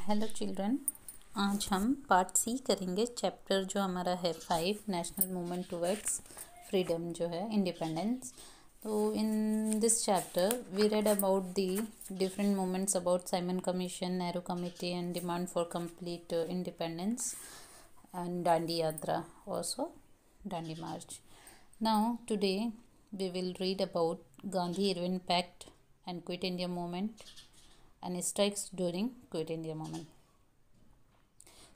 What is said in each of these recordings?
Hello children, आज हम part सी करेंगे। चैप्टर जो हमारा है 5, नेशनल मूवमेंट टुवर्ड्स फ्रीडम, जो है इंडिपेंडेंस। तो in this chapter we read about the different movements about Simon Commission, Nehru Committee and demand for complete independence and Dandi Yatra, also Dandi march. Now today we will read about Gandhi-Irwin Pact and Quit India Movement and strikes during Quit India Movement.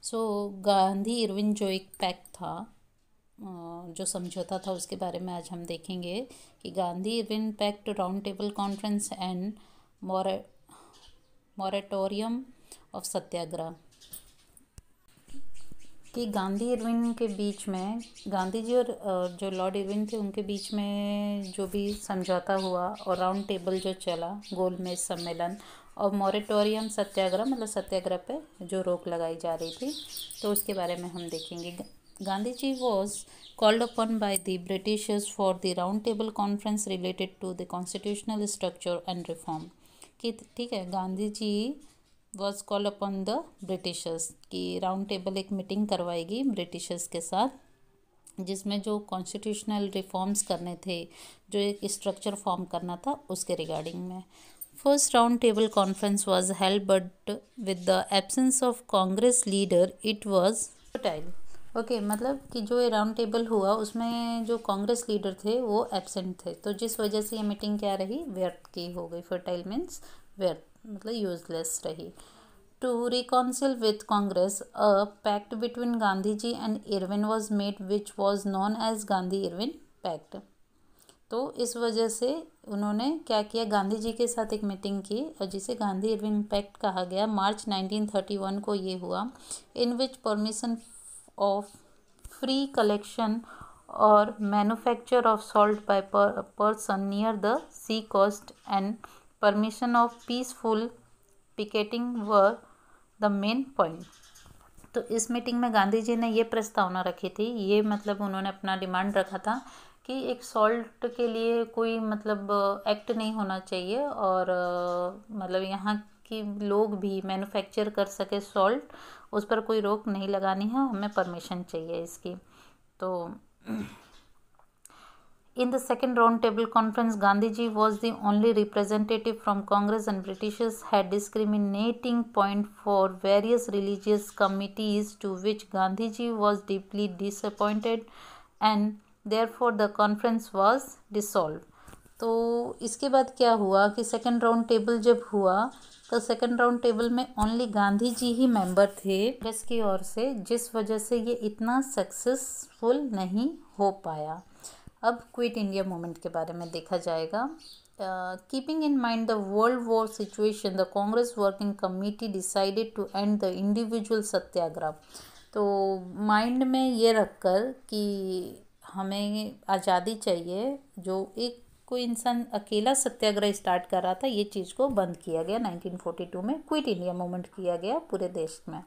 So Gandhi Irwin जो एक pact था, जो समझौता था, उसके बारे में आज हम देखेंगे कि Gandhi Irwin pact, round table conference and moratorium of satyagraha, कि गांधी इरविन के बीच में, गांधी जी और जो लॉर्ड इरविन थे उनके बीच में जो भी समझौता हुआ और राउंड टेबल जो चला, गोलमेज सम्मेलन, और मॉरेटोरियम सत्याग्रह मतलब सत्याग्रह पे जो रोक लगाई जा रही थी, तो उसके बारे में हम देखेंगे. Gandhi ji was called upon by the Britishers for the round table conference related to the constitutional structure and reform. कि ठीक है, Gandhi ji was called upon the Britishers कि राउंड टेबल एक मीटिंग करवाएगी ब्रिटिशर्स के साथ, जिसमें जो कॉन्स्टिट्यूशनल रिफॉर्म्स करने थे, जो एक स्ट्रक्चर फॉर्म करना था, उसके रिगार्डिंग में. First round table conference was held but with the absence of Congress leader it was fertile. Okay, मतलब कि जो ये राउंड टेबल हुआ उसमें जो कांग्रेस लीडर थे वो एब्सेंट थे, तो जिस वजह से ये मीटिंग क्या रही, व्यर्थ की हो गई. फर्टाइल मीन्स व्यर्थ, मतलब यूजलेस रही. To reconcile with Congress, a pact between Gandhi ji and Irwin was made which was known as Gandhi Irwin pact. तो इस वजह से उन्होंने क्या किया, गांधी जी के साथ एक मीटिंग की और जिसे गांधी इरविन पैक्ट कहा गया. मार्च 1931 को ये हुआ, in which permission of free collection और manufacture of salt by person near the sea coast and permission of peaceful picketing were the main point. तो इस मीटिंग में गांधी जी ने ये प्रस्तावना रखी थी, ये मतलब उन्होंने अपना डिमांड रखा था कि एक सॉल्ट के लिए कोई मतलब एक्ट नहीं होना चाहिए, और मतलब यहाँ की लोग भी मैन्युफैक्चर कर सके सॉल्ट, उस पर कोई रोक नहीं लगानी है, हमें परमिशन चाहिए इसकी. तो in the second round table conference, Gandhi ji was the only representative from Congress, and Britishers had discriminating point for various religious committees to which Gandhi ji was deeply disappointed, and therefore the conference was dissolved. तो इसके बाद क्या हुआ कि second round table जब हुआ तो second round table में ओनली गांधी जी ही मेंबर थे कांग्रेस की ओर से, जिस वजह से ये इतना सक्सेसफुल नहीं हो पाया. अब क्विट इंडिया मूवमेंट के बारे में देखा जाएगा. Keeping in mind the world war situation, the Congress working committee decided to end the individual satyagraha. तो माइंड में ये रखकर कि हमें आज़ादी चाहिए, जो एक कोई इंसान अकेला सत्याग्रह स्टार्ट कर रहा था, ये चीज़ को बंद किया गया. 1942 में क्विट इंडिया मूवमेंट किया गया पूरे देश में.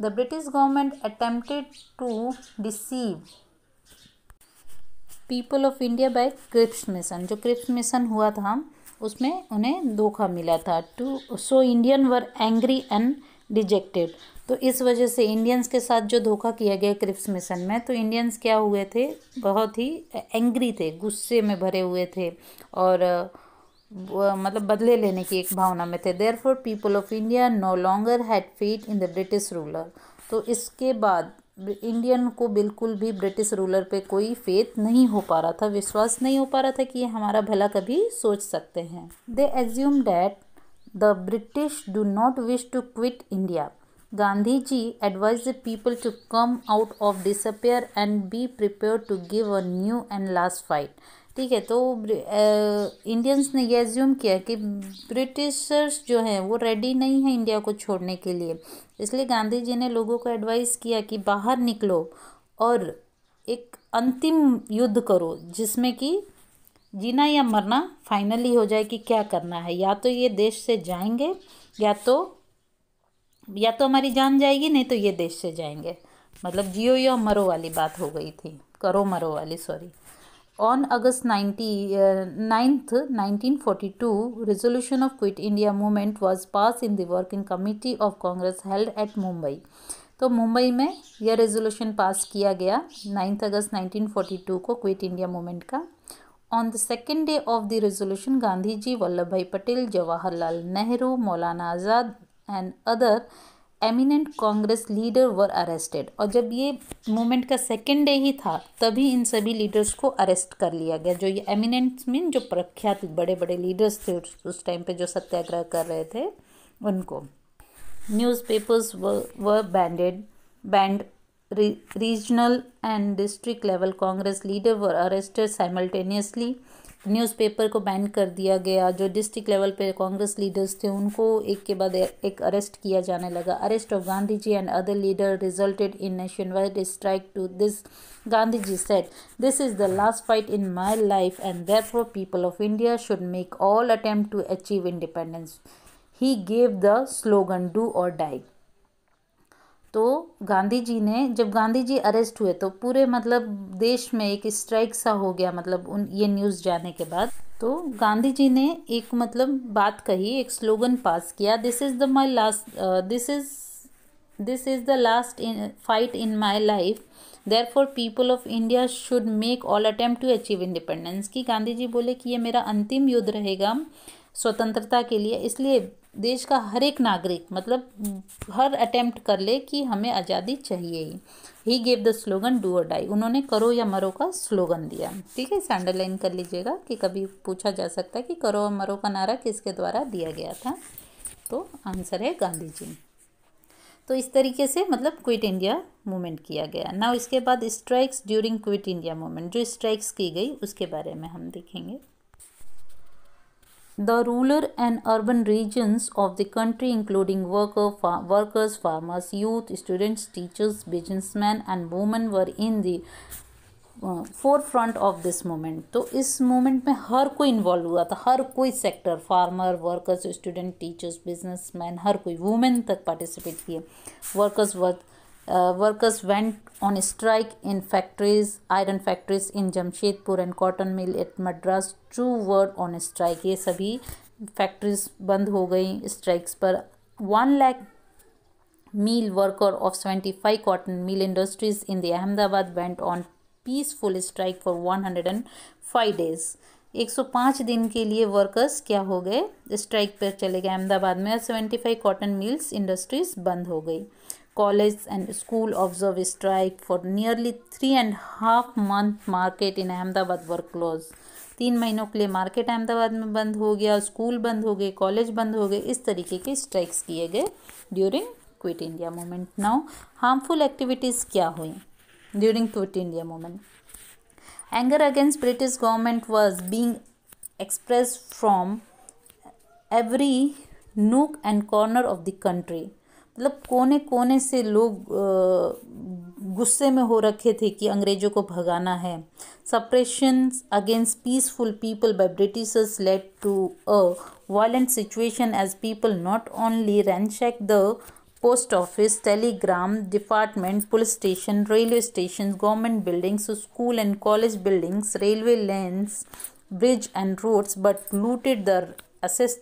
The British government attempted to deceive people of India by Cripps mission. जो क्रिप्स मिशन हुआ था उसमें उन्हें धोखा मिला था. To so Indian were angry and dejected. तो इस वजह से इंडियंस के साथ जो धोखा किया गया क्रिप्स मिशन में, तो इंडियंस क्या हुए थे, बहुत ही एंग्री थे, गुस्से में भरे हुए थे, और मतलब बदले लेने की एक भावना में थे. Therefore people of India no longer had faith in the British ruler. तो इसके बाद इंडियन को बिल्कुल भी ब्रिटिश रूलर पे कोई फेथ नहीं हो पा रहा था, विश्वास नहीं हो पा रहा था कि ये हमारा भला कभी सोच सकते हैं. They assume that the British do not wish to quit India. Gandhi ji advise the people to come out of disappear and be prepare to give a new and last fight. ठीक है, तो इंडियंस ने ये एज्यूम किया कि Britishers जो हैं वो रेडी नहीं है इंडिया को छोड़ने के लिए, इसलिए गांधी जी ने लोगों को एडवाइस किया कि बाहर निकलो और एक अंतिम युद्ध करो, जिसमें कि जीना या मरना फाइनली हो जाए कि क्या करना है. या तो ये देश से जाएंगे, या तो हमारी जान जाएगी, नहीं तो ये देश से जाएंगे. मतलब जियो या मरो वाली बात हो गई थी, करो मरो वाली, sorry. On August 9th, 1942, resolution of Quit India movement was passed in the Working Committee of Congress held at Mumbai. तो मुंबई में यह रेजोल्यूशन पास किया गया 9 अगस्त 1942 को क्विट इंडिया मूवमेंट का. On the second day of the resolution Gandhi ji, Vallabh Bhai Patel, Jawaharlal Nehru, Maulana Azad and other eminent Congress leader were arrested. और जब ये मूवमेंट का सेकेंड डे ही था तभी इन सभी लीडर्स को अरेस्ट कर लिया गया. जो ये एमिनेंट मीन जो प्रख्यात बड़े बड़े लीडर्स थे उस टाइम पे जो सत्याग्रह कर रहे थे उनको. Newspapers were band. Regional and district level Congress leader were arrested simultaneously. Newspaper को बैन कर दिया गया. जो डिस्ट्रिक्ट लेवल पे कांग्रेस लीडर्स थे उनको एक के बाद एक अरेस्ट किया जाने लगा. Arrest of Gandhi ji and other leader resulted in nationwide strike. To this Gandhi ji said, this is the last fight in my life and therefore people of India should make all attempt to achieve independence. He gave the slogan do or die. तो गांधी जी ने, जब Gandhi ji arrest हुए तो पूरे मतलब देश में एक स्ट्राइक सा हो गया. मतलब ये न्यूज़ जाने के बाद तो गांधी जी ने एक मतलब बात कही, एक स्लोगन पास किया, this is the my last this is the last fight in my life, therefore people of India should make all attempt to achieve independence. कि गांधी जी बोले कि ये मेरा अंतिम युद्ध रहेगा स्वतंत्रता के लिए, इसलिए देश का हर एक नागरिक मतलब हर अटेम्प्ट कर ले कि हमें आज़ादी चाहिए ही. He gave the slogan do or die. उन्होंने करो या मरो का स्लोगन दिया. ठीक है, इसे अंडरलाइन कर लीजिएगा कि कभी पूछा जा सकता है कि करो और मरो का नारा किसके द्वारा दिया गया था. तो आंसर है गांधी जी. तो इस तरीके से मतलब क्विट इंडिया मूवमेंट किया गया. नाउ इसके बाद strikes during quit India movement. जो स्ट्राइक्स की गई उसके बारे में हम देखेंगे. The rural and urban regions of the country, including workers, farmers, youth, students, teachers, businessmen and women were in the forefront of this movement. तो इस मूवमेंट में हर कोई इन्वॉल्व हुआ था. हर कोई sector, farmer, workers, student, teachers, businessman, हर कोई. वुमेन तक पार्टिसिपेट किए. Workers went on strike in factories, iron factories in Jamshedpur and cotton mill at Madras. True word on strike. ये सभी फैक्ट्रीज बंद हो गई स्ट्राइक्स पर. 1 lakh meal worker of 75 cotton mill industries in the Ahmedabad went on peaceful strike for 105 days. 105 दिन के लिए workers क्या हो गए, स्ट्राइक पर चले गए अहमदाबाद में. 75 कॉटन मिल्स इंडस्ट्रीज बंद हो गई. College and school observe strike for nearly 3.5 months. Market in Ahmedabad were closed. 3 महीनों के लिए मार्केट अहमदाबाद में बंद हो गया, स्कूल बंद हो गए, कॉलेज बंद हो गए. इस तरीके के स्ट्राइक्स किए गए during quit India movement. Now harmful activities क्या हुई during quit India movement. Anger against British government was being express from every nook and corner of the country. मतलब कोने कोने से लोग गुस्से में हो रखे थे कि अंग्रेज़ों को भगाना है. Suppressions against peaceful people by Britishers led to a violent situation as people not only ransack the post office, telegram department, police station, railway station, government buildings, school and college buildings, railway lanes, bridge and roads, but looted the assets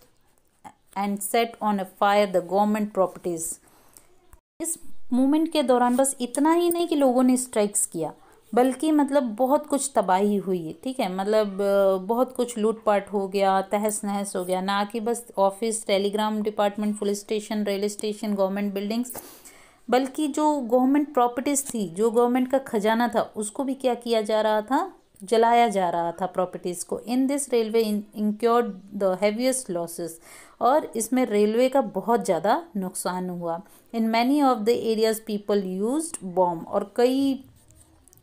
and set on a fire the government properties. इस movement के दौरान बस इतना ही नहीं कि लोगों ने strikes किया, बल्कि मतलब बहुत कुछ तबाही हुई. ठीक है, मतलब बहुत कुछ लूटपाट हो गया, तहस नहस हो गया. ना कि बस office, telegram department, police station, railway station, government buildings, बल्कि जो गवर्नमेंट प्रॉपर्टीज़ थी, जो गवर्नमेंट का खजाना था, उसको भी क्या किया जा रहा था, जलाया जा रहा था प्रॉपर्टीज़ को. In this railway incurred the heaviest losses. और इसमें रेलवे का बहुत ज़्यादा नुकसान हुआ. In many of the areas people used bomb. और कई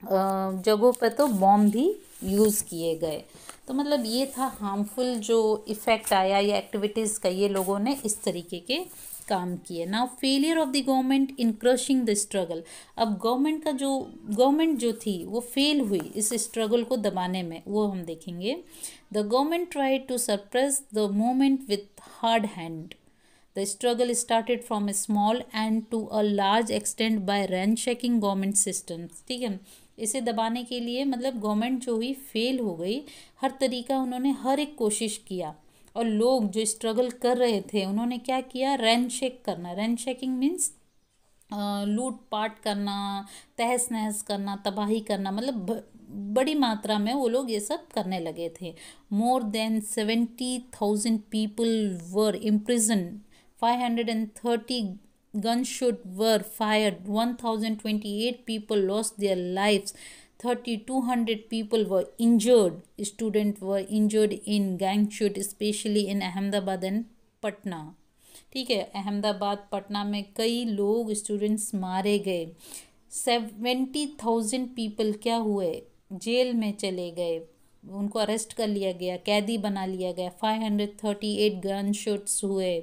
जगहों पर तो बॉम्ब भी यूज़ किए गए. तो मतलब ये था हार्मफुल जो इफ़ेक्ट आया या एक्टिविटीज़ का, ये लोगों ने इस तरीके के काम किए. Now failure of the government in crushing the struggle. अब गवर्नमेंट जो थी वो फेल हुई इस स्ट्रगल को दबाने में, वो हम देखेंगे. The government tried to suppress the movement with hard hand. The struggle started from a small and to a large extent by ransacking government systems. ठीक है, इसे दबाने के लिए मतलब गवर्नमेंट जो हुई फेल हो गई। हर तरीका उन्होंने हर एक कोशिश किया, और लोग जो स्ट्रगल कर रहे थे उन्होंने क्या किया, रैनशेक करना। रैनशेकिंग मीन्स लूट पाट करना, तहस नहस करना, तबाही करना, मतलब बड़ी मात्रा में वो लोग ये सब करने लगे थे। More than 70,000 people were imprison, 530 gunshots were fired, 1028 people lost their lives, 3200 people were injured. Students were injured in gang shoot, especially in Ahmedabad and Patna। ठीक है, अहमदाबाद पटना में कई लोग स्टूडेंट्स मारे गए। 70,000 पीपल क्या हुए, जेल में चले गए, उनको अरेस्ट कर लिया गया, कैदी बना लिया गया। 538 गन शॉट्स हुए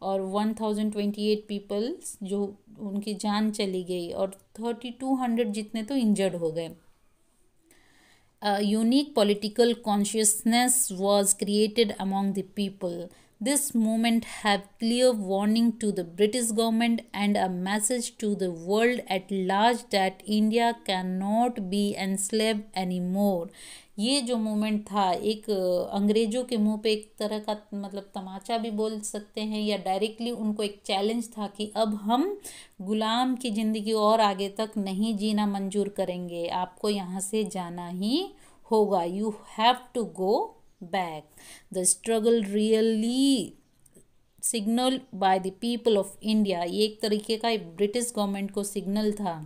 और 1028 पीपल जो उनकी जान चली गई, और 3200 जितने तो इंजर्ड हो गए। Unique political consciousness was created among the people. This movement had clear warning to the British government and a message to the world at large that India cannot be enslaved anymore. ये जो movement था एक अंग्रेज़ों के मुंह पे एक तरह का मतलब तमाचा भी बोल सकते हैं, या डायरेक्टली उनको एक चैलेंज था कि अब हम गुलाम की ज़िंदगी और आगे तक नहीं जीना मंजूर करेंगे, आपको यहाँ से जाना ही होगा, you have to go back. The struggle really signal by the people of India, ये एक तरीके का ब्रिटिश गवर्नमेंट को सिग्नल था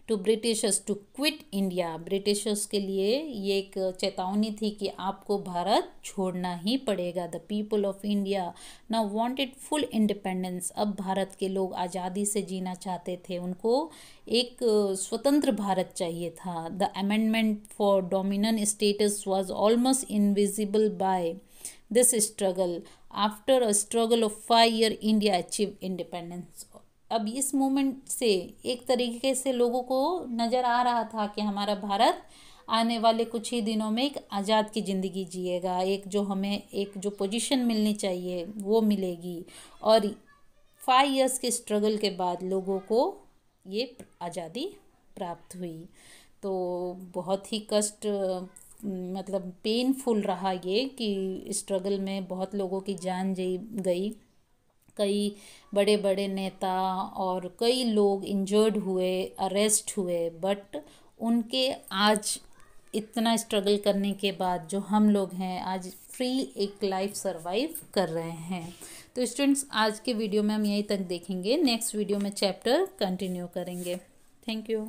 to Britishers to quit India. Britishers के लिए ये एक चेतावनी थी कि आपको भारत छोड़ना ही पड़ेगा। The people of India now wanted full independence, अब भारत के लोग आज़ादी से जीना चाहते थे, उनको एक स्वतंत्र भारत चाहिए था। The amendment for dominant status was almost invisible by this struggle. After a struggle of 5 years India achieve independence. अब इस मूवमेंट से एक तरीके से लोगों को नज़र आ रहा था कि हमारा भारत आने वाले कुछ ही दिनों में एक आज़ाद की ज़िंदगी जिएगा, एक जो हमें एक जो पोजीशन मिलनी चाहिए वो मिलेगी। और 5 years के स्ट्रगल के बाद लोगों को ये आज़ादी प्राप्त हुई। तो बहुत ही कष्ट मतलब पेनफुल रहा ये कि स्ट्रगल में बहुत लोगों की जान गई, कई बड़े बड़े नेता और कई लोग इंजर्ड हुए, अरेस्ट हुए, बट उनके आज इतना स्ट्रगल करने के बाद जो हम लोग हैं आज फ्री एक लाइफ सरवाइव कर रहे हैं। तो स्टूडेंट्स आज के वीडियो में हम यहीं तक देखेंगे, नेक्स्ट वीडियो में चैप्टर कंटिन्यू करेंगे। Thank you.